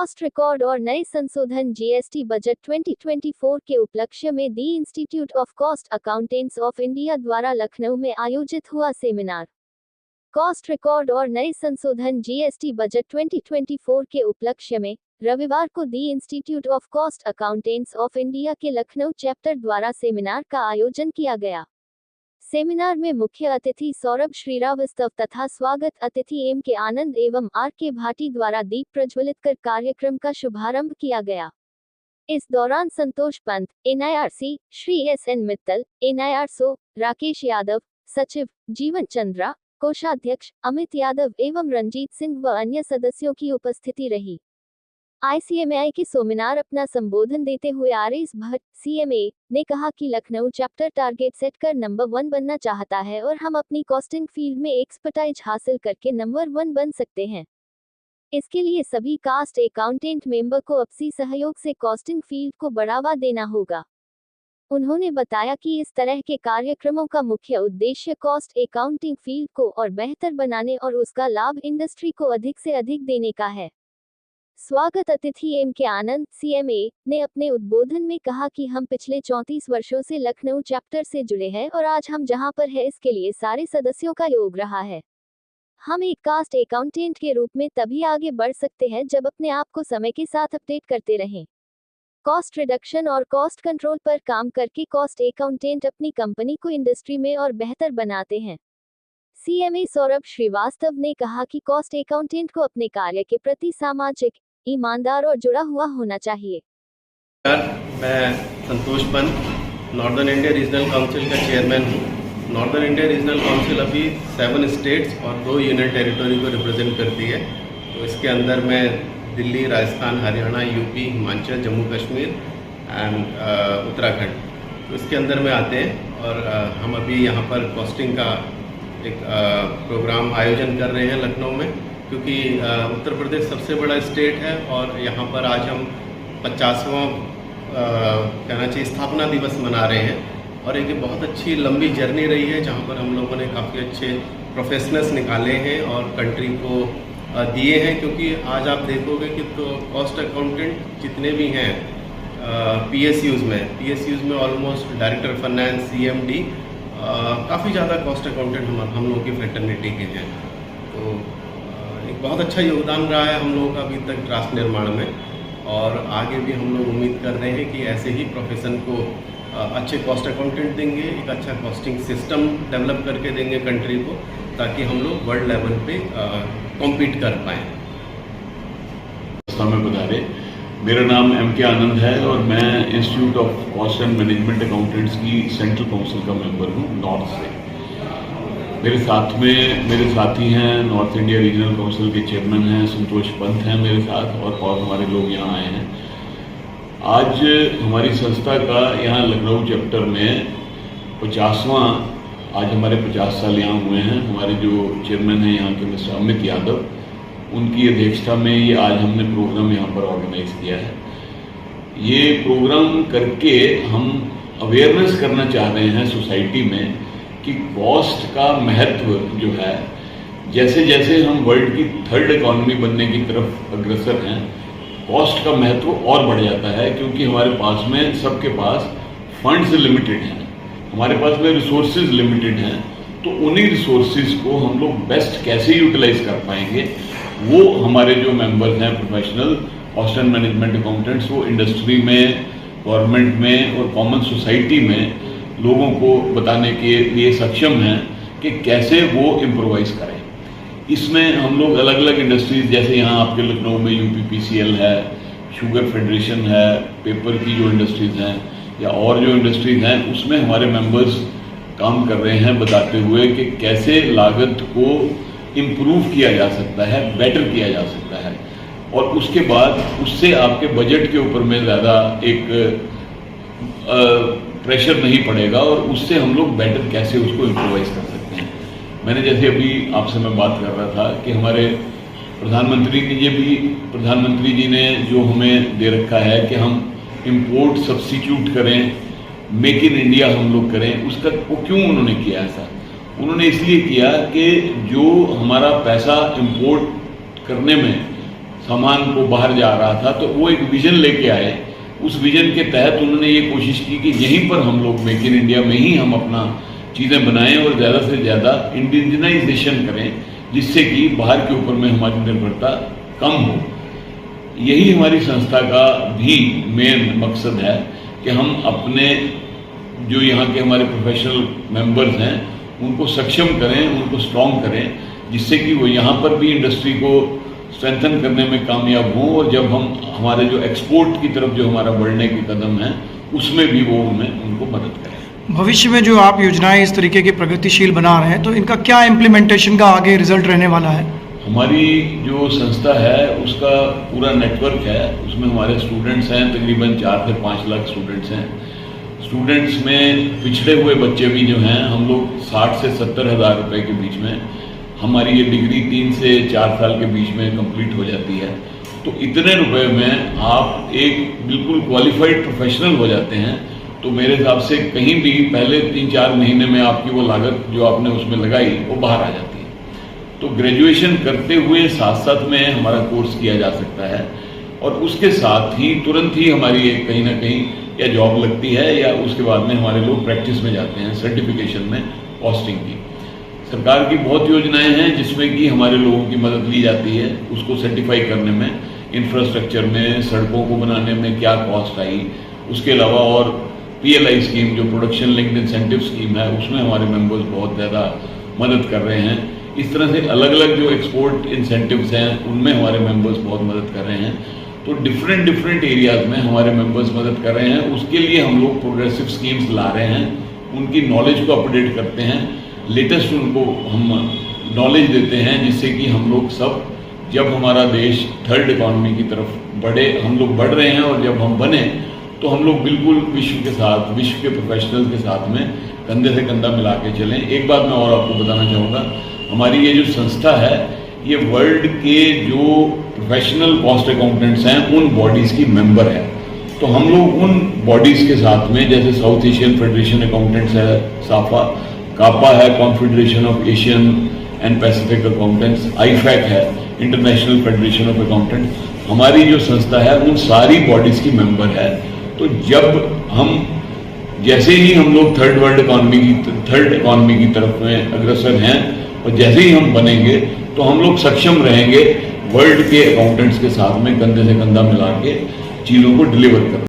Cost record और नए संशोधन जीएसटी बजट 2024 के उपलक्ष्य में the institute of cost accountants of India द्वारा लखनऊ में आयोजित हुआ सेमिनार। कॉस्ट रिकॉर्ड और नए संशोधन जीएसटी बजट 2024 के उपलक्ष्य में रविवार को the institute of cost accountants of India के लखनऊ चैप्टर द्वारा सेमिनार का आयोजन किया गया। सेमिनार में मुख्य अतिथि सौरभ श्रीवास्तव तथा स्वागत अतिथि एम के आनंद एवं आर के भाटी द्वारा दीप प्रज्वलित कर कार्यक्रम का शुभारंभ किया गया। इस दौरान संतोष पंत, एनआईआरसी, श्री एस.एन. मित्तल, एनआईआरसो, राकेश यादव, सचिव, जीवन चंद्रा, कोषाध्यक्ष, अमित यादव एवं रंजीत सिंह व अन्य सदस्यों की उपस्थिति रही। आईसीएमआई के सेमिनार अपना संबोधन देते हुए आरएस भट्ट, सीएमए, ने कहा कि लखनऊ चैप्टर टारगेट सेट कर नंबर 1 बनना चाहता है और हम अपनी कॉस्टिंग फील्ड में एक्सपर्टाइज हासिल करके नंबर 1 बन सकते हैं। इसके लिए सभी कास्ट अकाउंटेंट मेंबर को आपसी सहयोग से कॉस्टिंग फील्ड को बढ़ावा देना होगा। उन्होंने बताया कि इस तरह के कार्यक्रमों का मुख्य उद्देश्य कॉस्ट अकाउंटिंग फील्ड को और बेहतर बनाने और उसका लाभ इंडस्ट्री को अधिक से अधिक देने का है। स्वागत अतिथि एम के आनंद, सीएमए, ने अपने उद्बोधन में कहा कि हम पिछले 34 वर्षों से लखनऊ चैप्टर से जुड़े हैं और आज हम जहां पर है इसके लिए सारे सदस्यों का योग रहा है। हम एक कास्ट अकाउंटेंट के रूप में तभी आगे बढ़ सकते हैं जब अपने आप को समय के साथ अपडेट करते रहें। कॉस्ट रिडक्शन और कॉस्ट कंट्रोल पर काम करके कॉस्ट अकाउंटेंट अपनी कंपनी को इंडस्ट्री में और बेहतर बनाते हैं। सीएमए सौरभ श्रीवास्तव ने कहा कि कॉस्ट अकाउंटेंट को अपने कार्य के प्रति सामाजिक, ईमानदार और जुड़ा हुआ होना चाहिए। मैं Santosh Pant, northern India regional council का चेयरमैन हूँ। नॉर्दर्न इंडिया रीजनल काउंसिल अभी 7 स्टेट्स और 2 यूनियन टेरिटरी को रिप्रेजेंट करती है। तो इसके अंदर मैं दिल्ली, राजस्थान, हरियाणा, यूपी, हिमाचल, जम्मू कश्मीर एंड उत्तराखंड, तो इसके अंदर में आते हैं। और हम अभी यहाँ पर कॉस्टिंग का एक प्रोग्राम आयोजन कर रहे हैं लखनऊ में, क्योंकि उत्तर प्रदेश सबसे बड़ा स्टेट है और यहाँ पर आज हम 50वां कहना चाहिए स्थापना दिवस मना रहे हैं। और एक बहुत अच्छी लंबी जर्नी रही है जहाँ पर हम लोगों ने काफ़ी अच्छे प्रोफेशनल्स निकाले हैं और कंट्री को दिए हैं। क्योंकि आज आप देखोगे कि तो कॉस्ट अकाउंटेंट जितने भी हैं पीएसयूज़ में ऑलमोस्ट डायरेक्टर फाइनेंस, सीएमडी, काफ़ी ज़्यादा कॉस्ट अकाउंटेंट हम लोगों की फ्रेटर्निटी के हैं। तो एक बहुत अच्छा योगदान रहा है हम लोगों का अभी तक राष्ट्र निर्माण में, और आगे भी हम लोग उम्मीद कर रहे हैं कि ऐसे ही प्रोफेशन को अच्छे कॉस्ट अकाउंटेंट देंगे, एक अच्छा कॉस्टिंग सिस्टम डेवलप करके देंगे कंट्री को, ताकि हम लोग वर्ल्ड लेवल पे कॉम्पीट कर पाएँ। में बता रहे, मेरा नाम एम के आनंद है और मैं institute of cost and management accountants की सेंट्रल काउंसिल का मेंबर हूँ नॉर्थ से। मेरे साथ में मेरे साथी हैं, नॉर्थ इंडिया रीजनल काउंसिल के चेयरमैन हैं संतोष पंत हैं मेरे साथ, और हमारे लोग यहाँ आए हैं। आज हमारी संस्था का यहाँ लखनऊ चैप्टर में 50वां, आज हमारे 50 साल यहाँ हुए हैं। हमारे जो चेयरमैन हैं यहाँ के मिस्टर अमित यादव, उनकी अध्यक्षता में ये आज हमने प्रोग्राम यहाँ पर ऑर्गेनाइज किया है। ये प्रोग्राम करके हम अवेयरनेस करना चाह रहे हैं सोसाइटी में कि कॉस्ट का महत्व जो है, जैसे जैसे हम वर्ल्ड की 3rd इकॉनमी बनने की तरफ अग्रसर हैं, कॉस्ट का महत्व और बढ़ जाता है। क्योंकि हमारे पास में सबके पास फंड्स लिमिटेड हैं, हमारे पास में रिसोर्सेज लिमिटेड हैं। तो उन्हीं रिसोर्सेज को हम लोग बेस्ट कैसे यूटिलाइज कर पाएंगे, वो हमारे जो मेंबर्स हैं professional cost and management accountants, वो इंडस्ट्री में, गवर्नमेंट में और कॉमन सोसाइटी में लोगों को बताने के लिए सक्षम हैं कि कैसे वो इम्प्रोवाइज करें। इसमें हम लोग अलग अलग इंडस्ट्रीज, जैसे यहाँ आपके लखनऊ में यूपीपीसीएल है, शुगर फेडरेशन है, पेपर की जो इंडस्ट्रीज हैं या और जो इंडस्ट्रीज हैं, उसमें हमारे मेंबर्स काम कर रहे हैं बताते हुए कि कैसे लागत को इम्प्रूव किया जा सकता है, बेटर किया जा सकता है, और उसके बाद उससे आपके बजट के ऊपर में ज़्यादा एक प्रेशर नहीं पड़ेगा और उससे हम लोग बेटर कैसे उसको इम्प्रोवाइज कर सकते हैं। मैंने जैसे अभी आपसे मैं बात कर रहा था कि हमारे प्रधानमंत्री जी ने जो हमें दे रखा है कि हम इंपोर्ट सब्स्टिट्यूट करें, मेक इन इंडिया हम लोग करें, उसका वो क्यों उन्होंने किया ऐसा? उन्होंने इसलिए किया कि जो हमारा पैसा इंपोर्ट करने में सामान को बाहर जा रहा था, तो वो एक विजन लेके आए। उस विजन के तहत उन्होंने ये कोशिश की कि यहीं पर हम लोग मेक इन इंडिया में ही हम अपना चीज़ें बनाएं और ज़्यादा से ज़्यादा इंडिजिनाइजेशन करें, जिससे कि बाहर के ऊपर में हमारी निर्भरता कम हो। यही हमारी संस्था का भी मेन मकसद है कि हम अपने जो यहाँ के हमारे प्रोफेशनल मेंबर्स हैं उनको सक्षम करें, उनको स्ट्रॉन्ग करें, जिससे कि वो यहाँ पर भी इंडस्ट्री को स्ट्रेंथन करने में कामयाब हों, और जब हम हमारे जो एक्सपोर्ट की तरफ जो हमारा बढ़ने के कदम हैं उसमें भी वो उनको मदद करें। भविष्य में जो आप योजनाएं इस तरीके की प्रगतिशील बना रहे हैं, तो इनका क्या इम्प्लीमेंटेशन का आगे रिजल्ट रहने वाला है? हमारी जो संस्था है उसका पूरा नेटवर्क है, उसमें हमारे स्टूडेंट्स हैं, तकरीबन 4 से 5 लाख स्टूडेंट्स हैं। स्टूडेंट्स में पिछड़े हुए बच्चे भी जो हैं, हम लोग 60 से 70 हज़ार रुपये के बीच में हमारी ये डिग्री 3 से 4 साल के बीच में कंप्लीट हो जाती है। तो इतने रुपए में आप एक बिल्कुल क्वालिफाइड प्रोफेशनल हो जाते हैं। तो मेरे हिसाब से कहीं भी पहले 3-4 महीने में आपकी वो लागत जो आपने उसमें लगाई वो बाहर आ जाती है। तो ग्रेजुएशन करते हुए साथ साथ में हमारा कोर्स किया जा सकता है, और उसके साथ ही तुरंत ही हमारी एक कहीं ना कहीं या जॉब लगती है, या उसके बाद में हमारे लोग प्रैक्टिस में जाते हैं सर्टिफिकेशन में कॉस्टिंग की। सरकार की बहुत योजनाएं हैं जिसमें कि हमारे लोगों की मदद ली जाती है, उसको सर्टिफाई करने में, इंफ्रास्ट्रक्चर में, सड़कों को बनाने में क्या कॉस्ट आई। उसके अलावा और PLI स्कीम जो प्रोडक्शन लिंक्ड इंसेंटिव स्कीम है, उसमें हमारे मेंबर्स बहुत ज़्यादा मदद कर रहे हैं। इस तरह से अलग अलग जो एक्सपोर्ट इंसेंटिव्स हैं उनमें हमारे मेंबर्स बहुत मदद कर रहे हैं। तो डिफरेंट एरियाज में हमारे मेंबर्स मदद कर रहे हैं। उसके लिए हम लोग प्रोग्रेसिव स्कीम्स ला रहे हैं, उनकी नॉलेज को अपडेट करते हैं, लेटेस्ट उनको हम नॉलेज देते हैं, जिससे कि हम लोग सब, जब हमारा देश थर्ड इकॉनमी की तरफ बढ़े, हम लोग बढ़ रहे हैं, और जब हम बने तो हम लोग बिल्कुल विश्व के साथ, विश्व के प्रोफेशनल्स के साथ में कंधे से कंधा मिला के चलें। एक बात मैं और आपको बताना चाहूँगा, हमारी ये जो संस्था है ये वर्ल्ड के जो प्रोफेशनल कॉस्ट अकाउंटेंट्स हैं उन बॉडीज़ की मेंबर है। तो हम लोग उन बॉडीज़ के साथ में, जैसे साउथ एशियन फेडरेशन अकाउंटेंट्स है साफा, कापा है confederation of Asian and Pacific accountants, IFAC है इंटरनेशनल फेडरेशन ऑफ अकाउंटेंट्स, हमारी जो संस्था है उन सारी बॉडीज़ की मेंबर है। तो जब हम, जैसे ही हम लोग थर्ड इकॉनमी की तरफ में अग्रसर हैं, और जैसे ही हम बनेंगे तो हम लोग सक्षम रहेंगे वर्ल्ड के अकाउंटेंट्स के साथ में कंधे से कंधा मिला के चीज़ों को डिलीवर करना।